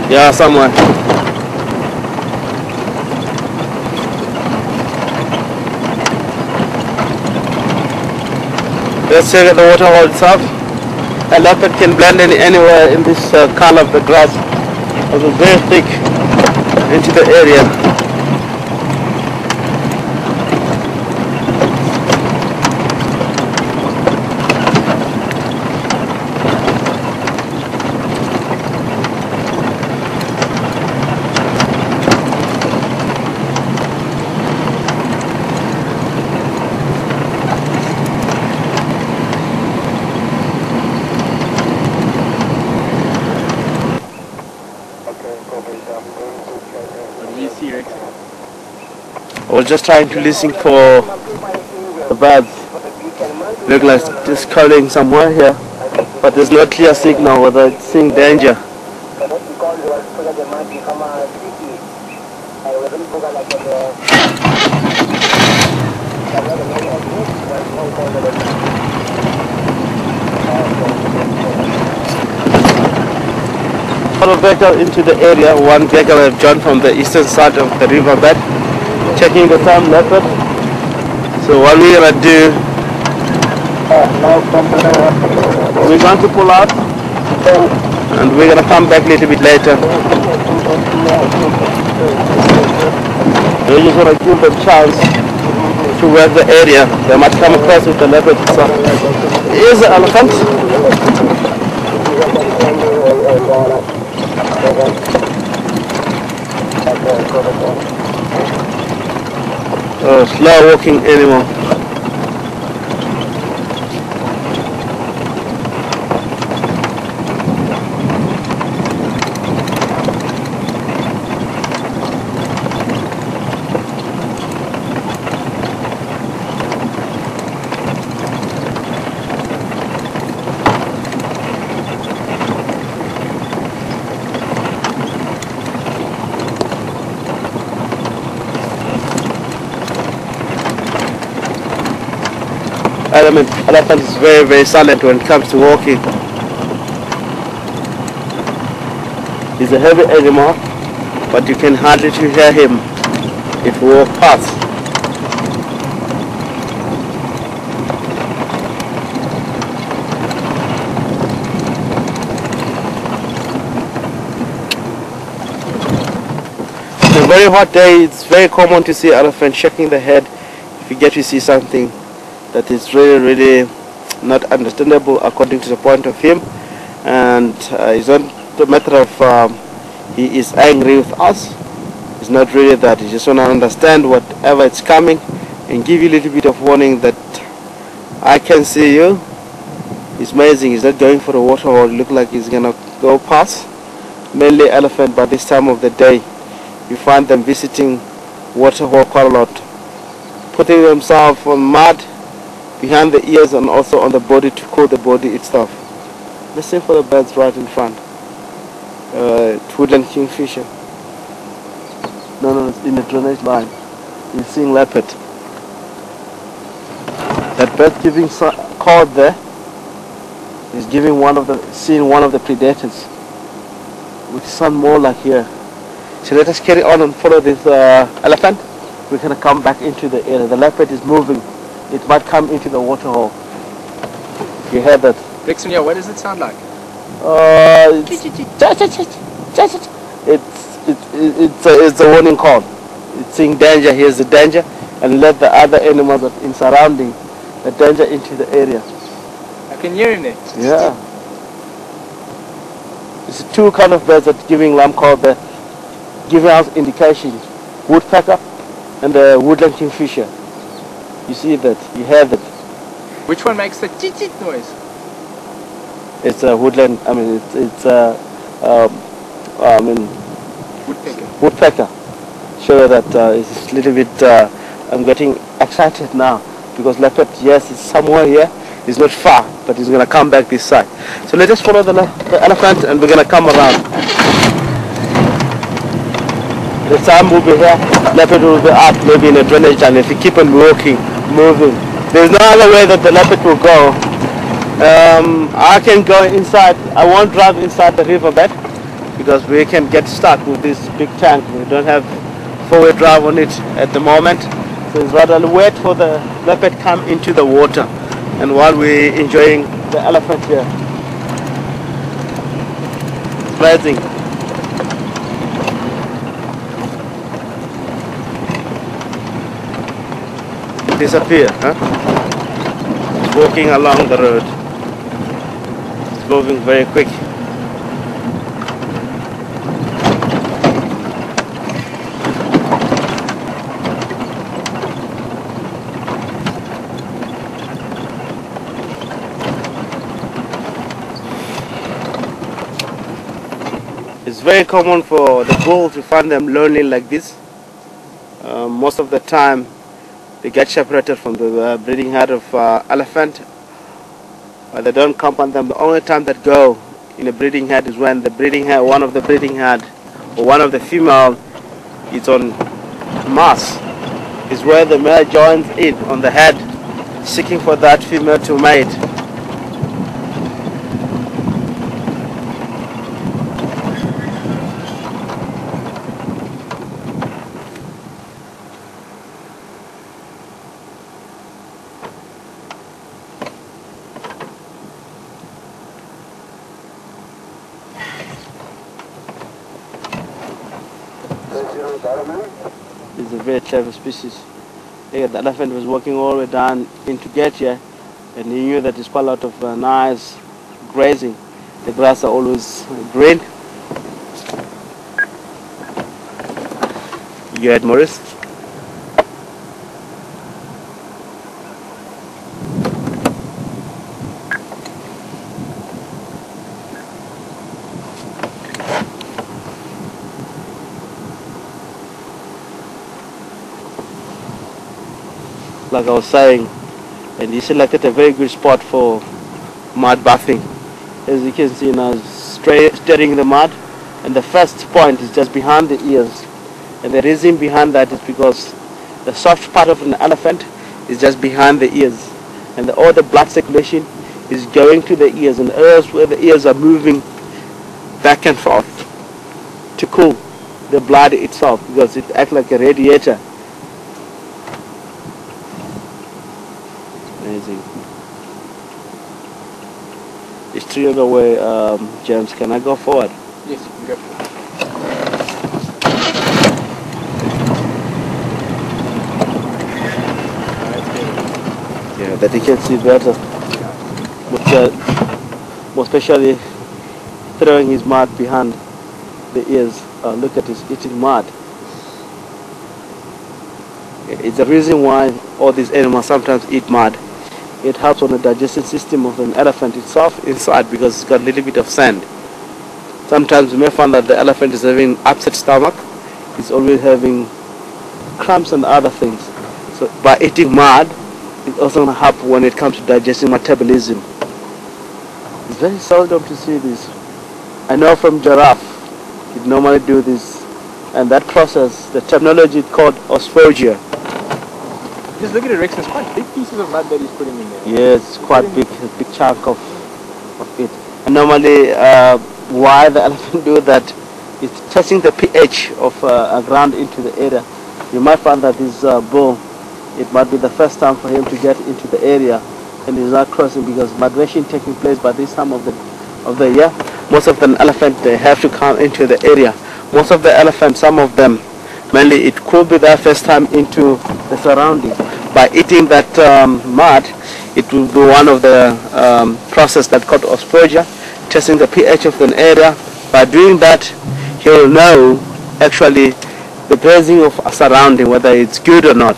Yeah, somewhere. Let's check the water hole itself. A leopard can blend in anywhere in this color of the grass. It was very thick into the area. What do you see, Rexon? I was just trying to listen for the birds. Look like it's calling somewhere here, but there's no clear signal whether it's seeing danger. A vehicle into the area. One vehicle have joined from the eastern side of the riverbed, checking the sun leopard. So what we're gonna do, we're going to pull out and we're gonna come back a little bit later. We just want to give them a chance to work the area. They might come across with the leopard itself. Here's the elephant. Oh, slow walking animal. Elephant is very, very silent when it comes to walking. He's a heavy animal, but you can hardly hear him if we walk past. It's a very hot day. It's very common to see elephants shaking the head if you get to see something that is really not understandable according to the point of him, and it's not a matter of he is angry with us. It's not really that. He just want to understand whatever it's coming and give you a little bit of warning that I can see you. It's amazing. He's not going for the water hole. Look like he's gonna go past. Mainly elephant, by this time of the day you find them visiting water hole quite a lot, putting themselves on mud behind the ears and also on the body to cool the body itself. Listen for the birds right in front. Woodland kingfisher. No, it's in the drainage line. You're seeing leopard. That bird giving call there is giving seeing one of the predators, which sound more like here. So let us carry on and follow this elephant. We're gonna come back into the area. The leopard is moving. It might come into the water hole. You heard that? Rexon, yeah, what does it sound like? It's a warning call. It's saying danger. Here's the danger, and let the other animals that in surrounding the danger into the area. I can hear him there. Yeah. It's two kind of birds that giving alarm call there, giving us indications. Woodpecker and the woodland kingfisher. You see that? You hear that? Which one makes the chit-chit noise? It's a woodland. I mean, Woodpecker. Woodpecker. Sure that it's a little bit. I'm getting excited now because leopard, yes, it's somewhere here. It's not far, but it's gonna come back this side. So let's just follow the elephant, and we're gonna come around. The sun will be here. Leopard will be up, maybe in a drainage, and if you keep on walking, moving, there's no other way that the leopard will go. I can go inside. I won't drive inside the riverbed because we can get stuck with this big tank. We don't have four-wheel drive on it at the moment, so it's rather wait for the leopard come into the water, and while we're enjoying the elephant here. It's amazing. Disappear, huh? It's walking along the road. It's moving very quick. It's very common for the bull to find them lonely like this. Most of the time they get separated from the breeding herd of elephant, but they don't camp on them. The only time that go in a breeding herd is when the breeding herd, one of the breeding herd or one of the female is on mass, is where the male joins in on the head, seeking for that female to mate. It's a very clever species. The elephant was walking all the way down in to get here, and he knew that there's quite a lot of nice grazing. The grass are always green. You had Maurice? Like I was saying, and he selected a very good spot for mud bathing. As you can see now, stirring the mud, and the first point is just behind the ears. And the reason behind that is because the soft part of an elephant is just behind the ears, and all the blood circulation is going to the ears, and areas where the ears are moving back and forth to cool the blood itself, because it acts like a radiator. Amazing. It's 3 on the way, James. Can I go forward? Yes, you can go forward. Yeah, that you can see better. More especially throwing his mud behind the ears. Look at his eating mud. It's the reason why all these animals sometimes eat mud. It helps on the digestive system of an elephant itself inside, because it's got a little bit of sand. Sometimes you may find that the elephant is having upset stomach. It's always having cramps and other things. So by eating mud, it also going to help when it comes to digesting metabolism. It's very seldom to see this. I know from giraffe, it normally do this, and that process, the terminology is called osphagia. Just look at it, Rexon. It's quite big pieces of mud that he's putting in there. Yes, quite big, a big chunk of it. And normally, why the elephant do that is testing the pH of ground into the area. You might find that this bull, it might be the first time for him to get into the area, and he's not crossing because migration taking place by this time of the year. Most of the elephant, they have to come into the area. Most of the elephants, some of them, mainly it could be their first time into the surrounding. By eating that mud, it will be one of the process that called osphagia, testing the pH of an area. By doing that, he will know actually the grazing of a surrounding, whether it's good or not.